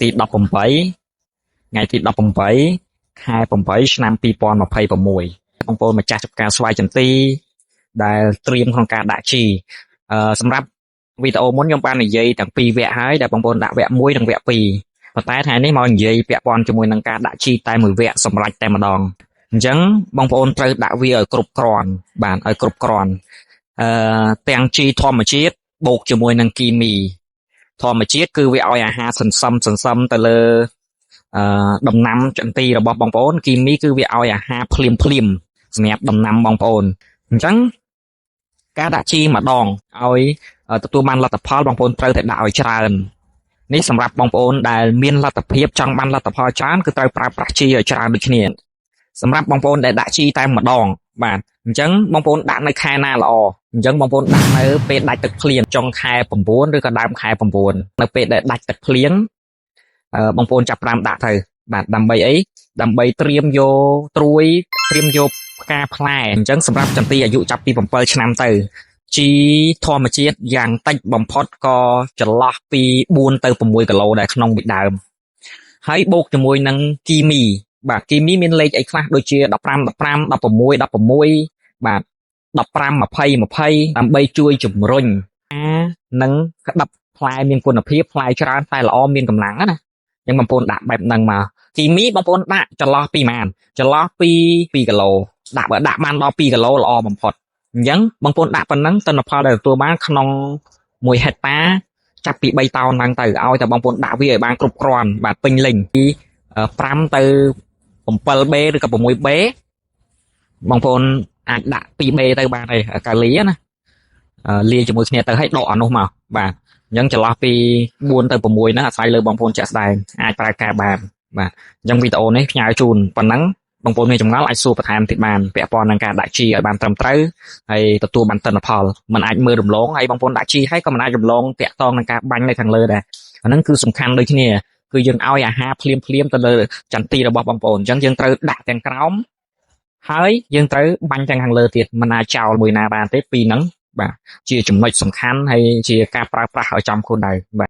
ទី18ថ្ងៃទី18ខែ8ឆ្នាំ2026បងប្អូនម្ចាស់ចំការស្វាយចន្ទីដែលត្រៀមក្នុងការដាក់ជីសម្រាប់វីដេអូមុនខ្ញុំបាននិយាយទាំងពីរវគ្គហើយដែលបងប្អូនដាក់វគ្គ1និងវគ្គ2ប៉ុន្តែថ្ងៃនេះមកនិយាយពាក់ព័ន្ធជាមួយនឹងការដាក់ជីតែមួយវគ្គសម្រាប់តែម្ដងអញ្ចឹងបងប្អូនត្រូវដាក់វាឲ្យគ្រប់គ្រាន់បាទឲ្យគ្រប់គ្រាន់ទាំងជីធម្មជាតិបូកជាមួយនឹងគីមីធម្មជាតិគឺវាឲ្យអាហារសន្សំទៅលើដំណាំចន្ទីរបស់បងប្អូនគីមីគឺវាឲ្យអាហារភ្លាមសម្រាប់ដំណាំបងប្អូនអញ្ចឹងការដាក់ជីម្ដងឲ្យទទួលបានលទ្ធផលបងប្អូនត្រូវតែដាក់ឲ្យច្រើននេះសម្រាប់បងប្អូនដែលមានលទ្ធភាពចង់បានលទ្ធផលច្រើនគឺត្រូវប្រើប្រាស់ជីឲ្យច្រើនដូចគ្នាសម្រាប់បងប្អូនដែលដាក់ជីតែម្ដងបាទអញ្ចឹងបងប្អូនដាក់នៅខែណាល្អអញ្ចឹងបងប្អូនដាក់នៅពេលដាច់ទឹកភ្លៀងចុងខែ9ឬក៏ដើមខែ9នៅពេលដែលដាច់ទឹកភ្លៀងបងប្អូនចាប់ផ្ដើមដាក់ទៅបាទដើម្បីអីដើម្បីត្រៀមយកត្រួយត្រៀមយកផ្កាផ្លែអញ្ចឹងសម្រាប់ចន្ទីអាយុចាប់ពី7ឆ្នាំទៅជីធម្មជាតិយ៉ាងតិចបំផុតក៏ចន្លោះពី4ទៅ6គីឡូដែរក្នុងមួយដើមហើយបូកជាមួយនឹងគីមីបាទគីមីមានលេខអីខ្លះដូចជា15 15 16 16បាទ15 20 20ដើម្បីជួយជំរុញនិងក្តាប់ផ្លែមានគុណភាពផ្លែច្រើនផ្លែល្អមានកម្លាំងណាអញ្ចឹងបងប្អូនដាក់បែបហ្នឹងមកគីមីបងប្អូនដាក់ចន្លោះពីប៉ុន្មានចន្លោះពី2គីឡូដាក់បើដាក់បានដល់2គីឡូល្អបំផុតអញ្ចឹងបងប្អូនដាក់ប៉ុណ្ណឹងទិន្នផលដែលទទួលបានក្នុង1ហិកតាចាប់ពី3តោនឡើងទៅឲ្យតែបងប្អូនដាក់វាឲ្យបានគ្រប់គ្រាន់បាទពេញលេញពី5ទៅ 7B ឬក៏ 6B បងប្អូនអាចដាក់ 2B ទៅបានហើយកាលីណាលាយជាមួយគ្នាទៅឲ្យដកអានោះមកបាទអញ្ចឹងចន្លោះពី4ទៅ6ហ្នឹងអាស្រ័យលើបងប្អូនជាក់ស្ដែងអាចប្រើការបានបាទអញ្ចឹងវីដេអូនេះផ្ញើជូនប៉ុណ្ណឹងបងប្អូនមានចម្ងល់អាចសួរបន្ថែមទៀតបានពាក់ព័ន្ធនឹងការដាក់ជីឲ្យបានត្រឹមត្រូវហើយទទួលបានទិន្នផលมันអាចមើលរំលងហើយបងប្អូនដាក់ជីហើយក៏មិនអាចរំលងតាក់ទងនឹងការបាញ់នៅខាងលើដែរអាហ្នឹងគឺសំខាន់ដូចគ្នាគឺយើងឲ្យអាហារភ្លាមទៅលើចន្ទីរបស់បងប្អូនអញ្ចឹងយើងត្រូវដាក់ទាំងក្រោមហើយយើងត្រូវបាញ់ទាំងខាងលើទៀតមិនអាចចោលមួយណាបានទេពីរហ្នឹងបាទជាចំណុចសំខាន់ហើយជាការប្រើប្រាស់ឲ្យចំខ្លួនដែរបាទ